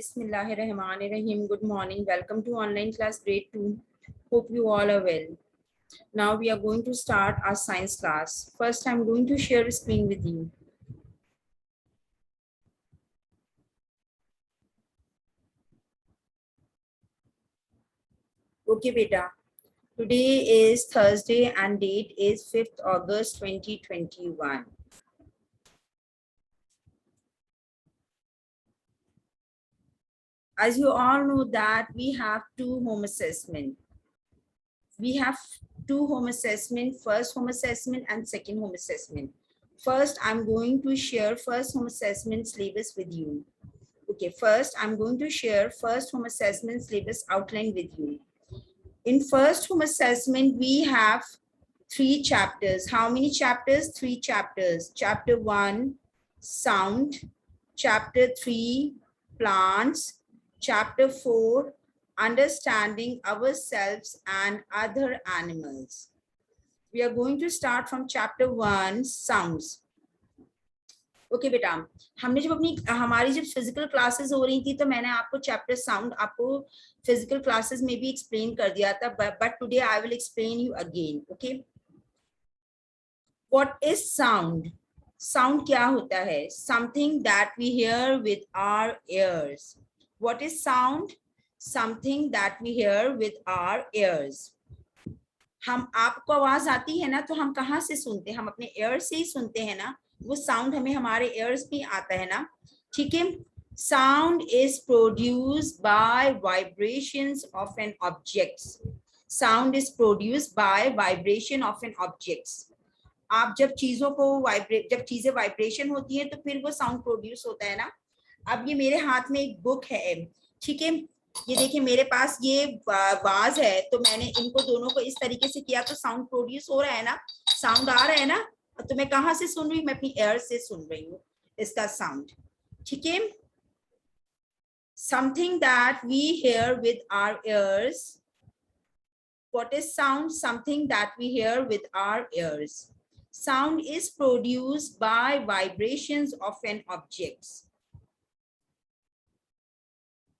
Bismillahirrahmanirrahim. Good morning. Welcome to online class grade 2. Hope you all are well. Now we are going to start our science class. First, I'm going to share a screen with you. Okay, beta. Today is Thursday and date is 5th August 2021. As you all know that we have two home assessment. We have two home assessment, first home assessment and second home assessment. First, I'm going to share first home assessment syllabus with you. Okay, first I'm going to share first home assessment syllabus outline with you. In first home assessment, we have 3 chapters. How many chapters? 3 chapters. Chapter 1, sound. Chapter 3, plants. Chapter 4, understanding ourselves and other animals. We are going to start from chapter 1, sounds. Okay बेटा, हमने जब हमारी जब physical classes हो रही थी तो मैंने आपको चैप्टर साउंड आपको फिजिकल क्लासेस में भी एक्सप्लेन कर दिया था, but today I will explain you again. Okay, what is sound? Sound क्या होता है? Something that we hear with our ears. What is sound? Something that we hear with our ears. हम आपको आवाज आती है ना, तो हम कहाँ से सुनते हैं? हम अपने ear से ही सुनते हैं ना. वो साउंड हमें हमारे ears में आता है ना. ठीक है. Sound is produced by vibrations of an object. Sound is produced by vibration of an object. आप जब चीजों को जब चीजें वाइब्रेशन होती है तो फिर वो साउंड प्रोड्यूस होता है ना. अब ये मेरे हाथ में एक बुक है, ठीक है. ये देखिए मेरे पास ये वाज है, तो मैंने इनको दोनों को इस तरीके से किया तो साउंड प्रोड्यूस हो रहा है ना, साउंड आ रहा है ना. तो मैं कहाँ से सुन रही हूँ? मैं अपनी एयर से सुन रही हूँ इसका साउंड. ठीक है. Something that we hear with our ears. What is sound? Something that we hear with our ears. Sound is produced by vibrations of an object.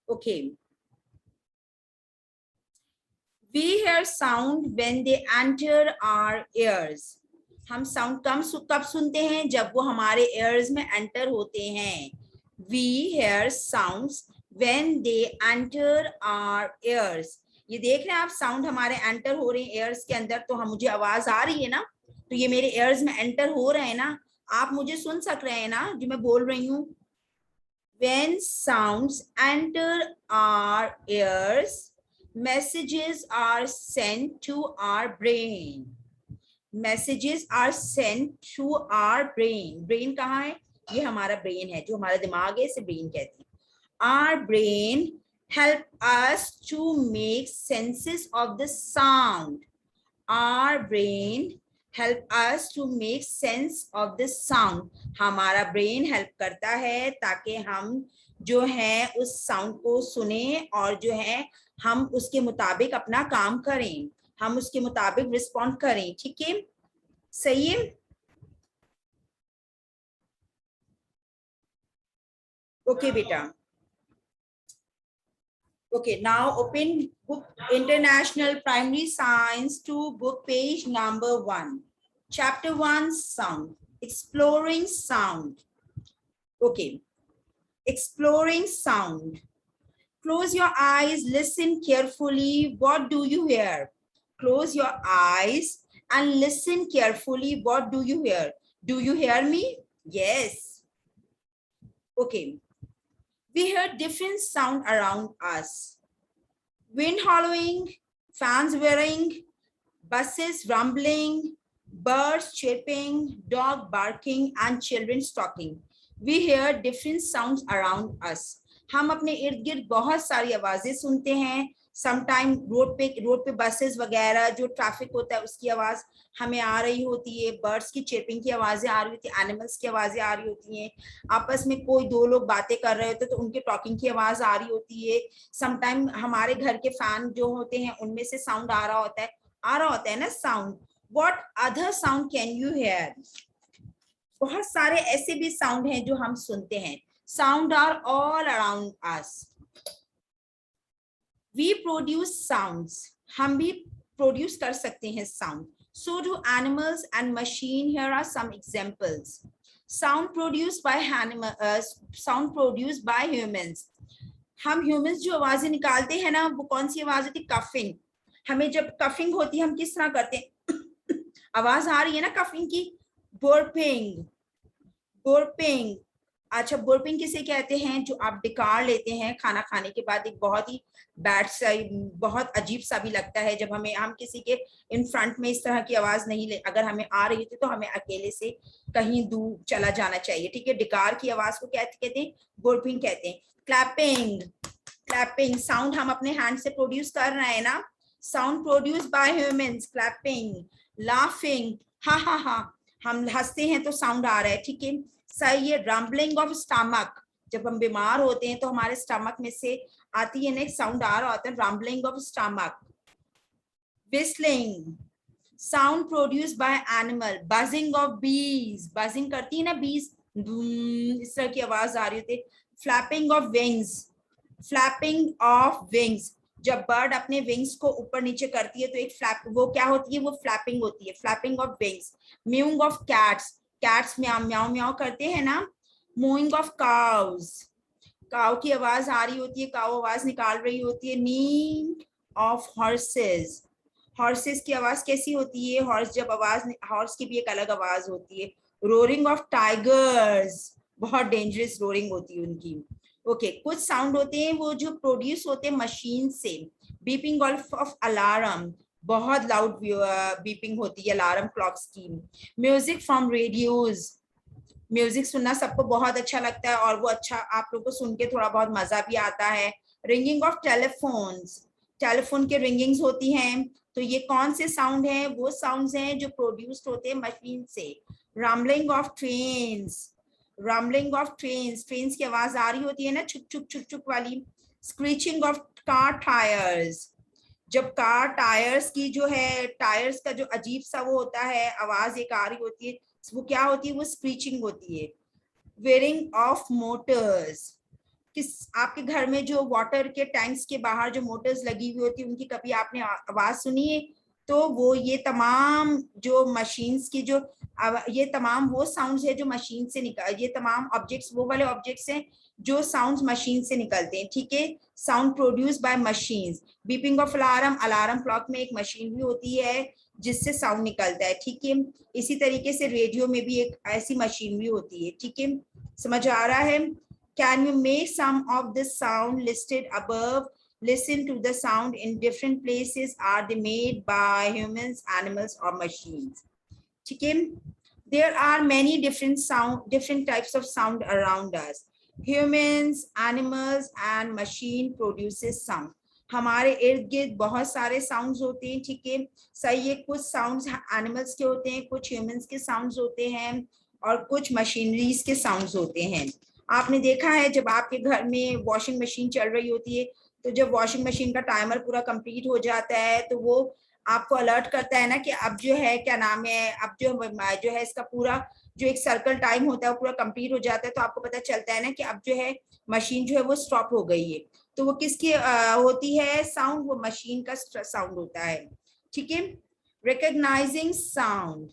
Okay. We hear sound when they enter our ears. हम sound कब सुनते हैं? जब वो हमारे ears में enter होते हैं. We hear sounds when they enter our ears. ये देख रहे हैं आप, साउंड हमारे एंटर हो रहे हैं ears के अंदर, तो हम मुझे आवाज आ रही है ना, तो ये मेरे ears में एंटर हो रहे हैं ना. आप मुझे सुन सक रहे हैं ना जो मैं बोल रही हूँ. When sounds enter our ears, messages are sent to our brain. Messages are sent to our brain. Brain कहाँ है? ये हमारा brain है, जो हमारा दिमाग है इसे brain कहते हैं. Our brain help us to make senses of the sound. Our brain help us to make sense of the sound. हमारा brain help करता है ताकि हम जो है उस sound को सुने और जो है हम उसके मुताबिक अपना काम करें, हम उसके मुताबिक रिस्पॉन्ड करें. ठीक है, सही है. ओके बेटा. Okay, now open book international primary science 2 book page number 1. Chapter 1, sound. Exploring sound. Okay, exploring sound. Close your eyes, listen carefully. What do you hear? Close your eyes and listen carefully. What do you hear? Do you hear me? Yes. Okay. We hear different sound around us. Wind howling, fans whirring, buses rumbling, birds chirping, dog barking, and children talking. We hear different sounds around us. हम अपने इर्द गिर्द बहुत सारी आवाजें सुनते हैं. Sometime road पे बसेस वगैरह जो ट्रैफिक होता है उसकी आवाज हमें आ रही होती है, बर्ड्स की चिरपिंग की आवाजें आ रही होती है, एनिमल्स की आवाजें आ रही होती हैं. आपस में कोई दो लोग बातें कर रहे होते तो उनके टॉकिंग की आवाज आ रही होती है. समटाइम हमारे घर के फैन जो होते हैं उनमें से साउंड आ रहा होता है ना sound. What other sound can you here? बहुत सारे ऐसे भी साउंड हैं जो हम सुनते हैं. Sound are all around us. We produce sounds. हम भी प्रोड्यूस कर सकते हैं sound. So do animals and machine. Here are some examples. Sound produced by sound produced by humans. हम ह्यूमंस जो आवाजें निकालते हैं ना, वो कौन सी आवाज होती है? कफिंग. हमें जब कफिंग होती है हम किस तरह करते हैं? आवाज आ रही है ना कफिंग की, बर्पिंग. बर्पिंग. अच्छा, बर्पिंग किसे कहते हैं? जो आप डिकार लेते हैं खाना खाने के बाद, एक बहुत ही बैड सा, बहुत अजीब सा भी लगता है जब हमें, हम किसी के इन फ्रंट में इस तरह की आवाज नहीं ले, अगर हमें आ रही थी तो हमें अकेले से कहीं दूर चला जाना चाहिए. ठीक है, डिकार की आवाज को क्या कहते हैं? बर्पिंग कहते हैं. क्लैपिंग. क्लैपिंग साउंड हम अपने हैंड से प्रोड्यूस कर रहे हैं ना. Sound produce by humans. Clapping. Laughing. हा हा हा, हम हंसते हैं तो साउंड आ रहा है. ठीक है, सही है. Rumbling of stomach. जब हम बीमार होते हैं तो हमारे स्टमक में से आती है ना एक साउंड आ रहा होता है, rumbling of stomach. whistling. Sound produce by animal. Buzzing of बीज. बजिंग करती है ना बीज, इस तरह की आवाज आ रही होती है. Flapping of wings. Flapping of wings. जब बर्ड अपने विंग्स को ऊपर नीचे करती है तो एक फ्लैप, वो क्या होती है? वो फ्लैपिंग होती है. Flapping of wings. Mewing of cats. Cats म्याऊ म्याऊ म्याऊ करते हैं ना. मूइंग ऑफ काउज. काउ की आवाज आ रही होती है, काउ आवाज निकाल रही होती है. नीइंग ऑफ हॉर्सेस. हॉर्सेस की आवाज कैसी होती है? हॉर्स जब आवाज, हॉर्स की भी एक अलग आवाज होती है. Roaring of tigers. बहुत डेंजरस रोरिंग होती है उनकी. ओके, कुछ साउंड होते हैं वो जो प्रोड्यूस होते हैं मशीन से. Beeping of alarm. बहुत लाउड बीपिंग होती है अलार्म क्लॉक्स की. Music from radios. म्यूजिक सुनना सबको बहुत अच्छा लगता है और वो अच्छा, आप लोगों को सुन के थोड़ा बहुत मजा भी आता है. Ringing of telephones. टेलीफोन के रिंगिंग्स होती हैं. तो ये कौन से साउंड हैं? वो साउंड्स हैं जो प्रोड्यूस्ड होते हैं मशीन से. Rumbling of trains. Rumbling of trains. Trains की आवाज आ रही होती है ना, छुक छुक छुक छुक वाली. Screeching of car tyres. जब कार टायर्स की जो है, टायर्स का जो अजीब सा वो होता है, आवाज एक आ रही होती है, वो क्या होती है? वो स्क्रीचिंग होती है. Wearing of Motors. किस, आपके घर में जो वाटर के टैंक्स के बाहर जो मोटर्स लगी हुई होती है, उनकी कभी आपने आवाज सुनी है? तो वो ये तमाम जो मशीन्स की जो ये तमाम वो साउंड्स है जो मशीन से निकल, ये तमाम ऑब्जेक्ट्स वो वाले ऑब्जेक्ट्स हैं जो साउंड्स मशीन से निकलते हैं. ठीक है, sound produce by machines. Beeping of alarm. Alarm clock में एक मशीन भी होती है जिससे साउंड निकलता है. ठीक है, इसी तरीके से रेडियो में भी एक ऐसी मशीन भी होती है. ठीक है, समझ आ रहा है? Can you make some of the sound listed above? Listen to the sound in different places. Are they made by humans, animals, or machines? ठीक है, there are many different types of sound around us. Humans, animals, and machine produces sound. हमारे इर्द गिर्द बहुत सारे sounds होते हैं. ठीक है, सही है. कुछ साउंड्स एनिमल्स के होते हैं, कुछ ह्यूमंस के साउंड्स होते हैं, और कुछ मशीनरीज के साउंड्स होते हैं. आपने देखा है जब आपके घर में वॉशिंग मशीन चल रही होती है, तो जब वॉशिंग मशीन का टाइमर पूरा कंप्लीट हो जाता है तो वो आपको अलर्ट करता है ना कि अब जो है, क्या नाम है, अब जो है इसका पूरा जो एक सर्कल टाइम होता है वो पूरा कंप्लीट हो जाता है. तो आपको पता चलता है ना कि अब जो है मशीन जो है वो स्टॉप हो गई है. तो वो किसकी होती है साउंड? वो मशीन का साउंड होता है. ठीक है, recognising sound.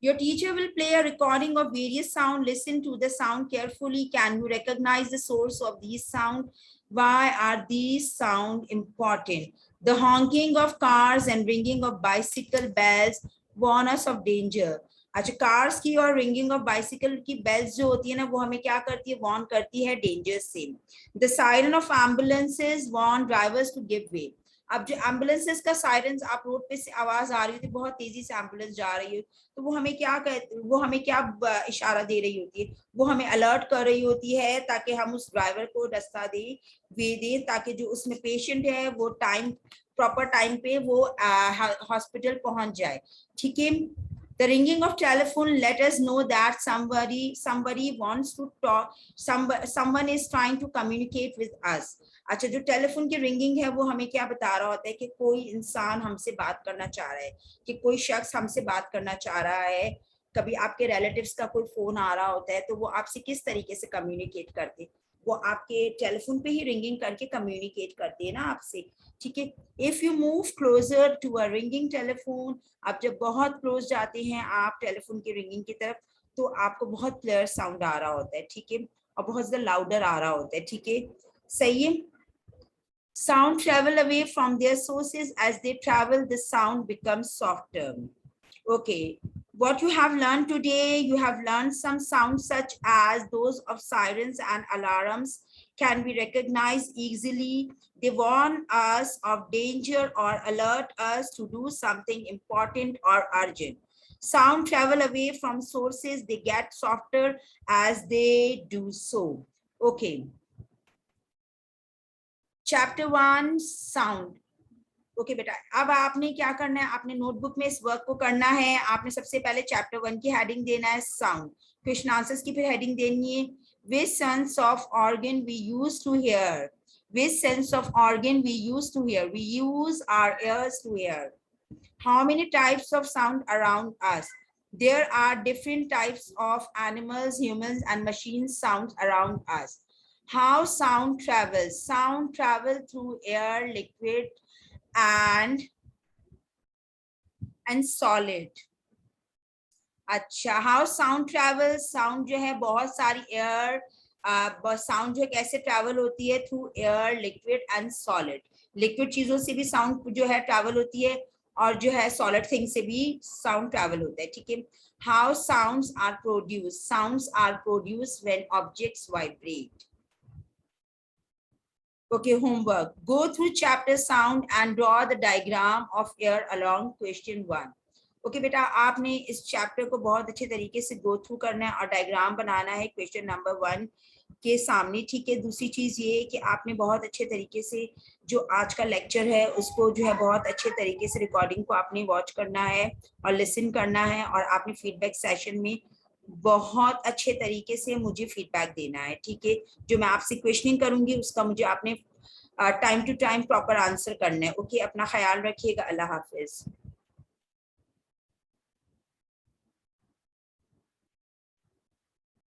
Your teacher will play a recording of various sound. Listen to the sound carefully. Can you recognize the source of these sound? Why are these sound important? The honking of cars and ringing of bicycle bells warn us of danger. अच्छा, cars की और ringing of bicycle की bells जो होती है ना, वो हमें क्या करती है? वार्न करती है डेंजर से. The siren of ambulances warn drivers to give way. अब जो एम्बुलेंसेस का सायरन, आप रोड पे से आवाज आ रही थी, बहुत तेजी से एम्बुलेंस जा रही है, तो वो हमें क्या कहते, वो हमें क्या इशारा दे रही होती है? वो हमें अलर्ट कर रही होती है ताकि हम उस ड्राइवर को रास्ता वे दें, ताकि जो उसमें पेशेंट है वो प्रॉपर टाइम पे वो हॉस्पिटल पहुंच जाए. ठीक है, the ringing of telephone let us know that somebody wants to talk, someone is trying to communicate with us. अच्छा, जो टेलीफोन की रिंगिंग है वो हमें क्या बता रहा होता है? कि कोई इंसान हमसे बात करना चाह रहा है, कि कोई शख्स हमसे बात करना चाह रहा है. कभी आपके रिलेटिव्स का कोई फोन आ रहा होता है तो वो आपसे किस तरीके से कम्युनिकेट करते? वो आपके टेलीफोन पे ही रिंगिंग करके कम्युनिकेट करते हैं ना आपसे, ठीक है। If you move closer to a ringing telephone, आप जब बहुत क्लोज जाते हैं आप टेलीफोन की रिंगिंग की तरफ, तो आपको बहुत क्लियर साउंड आ रहा होता है, ठीक है, और बहुत ज्यादा लाउडर आ रहा होता है, ठीक है, सही है। Sound travel away from their sources. As they travel, the sound becomes softer. Okay, what you have learned today, you have learned some sounds such as those of sirens and alarms can be recognized easily. They warn us of danger or alert us to do something important or urgent. Sound travel away from sources, they get softer as they do so. Okay. Chapter 1 sound. Okay बेटा, अब आपने क्या करना है, आपने notebook में इस work को करना है। आपने सबसे पहले चैप्टर 1 की हेडिंग देना है साउंड, क्वेश्चन आंसर्स की फिर हेडिंग देनी है which sense of organ we use to hear, which sense of organ we use to hear, we use our ears to hear. How many types of sound around us? There are different types of animals, humans and machines sounds around us. How sound travels? Sound travel through air, liquid and solid. अच्छा, how sound travels? Sound जो है बहुत सारी air, sound जो है कैसे travel होती है? Through air, liquid and solid. Liquid चीजों से भी sound जो है travel होती है और जो है solid thing से भी sound travel होता है, ठीक है। How sounds are produced? Sounds are produced when objects vibrate. Okay, homework. Go through chapter sound and draw the diagram of air along question 1. Okay, बेटा, आपने इस चैप्टर को बहुत अच्छे तरीके से गो थ्रू करना है और डायग्राम बनाना है क्वेश्चन नंबर 1 के सामने, ठीक है। दूसरी चीज ये है कि आपने बहुत अच्छे तरीके से जो आज का लेक्चर है उसको जो है बहुत अच्छे तरीके से रिकॉर्डिंग को आपने वॉच करना है और लिसन करना है, और आपने फीडबैक सेशन में बहुत अच्छे तरीके से मुझे फीडबैक देना है, ठीक है। जो मैं आपसे क्वेश्चनिंग करूंगी उसका मुझे आपने time to time proper answer करना है। ओके, अपना ख्याल रखिएगा। अल्लाह हाफिज।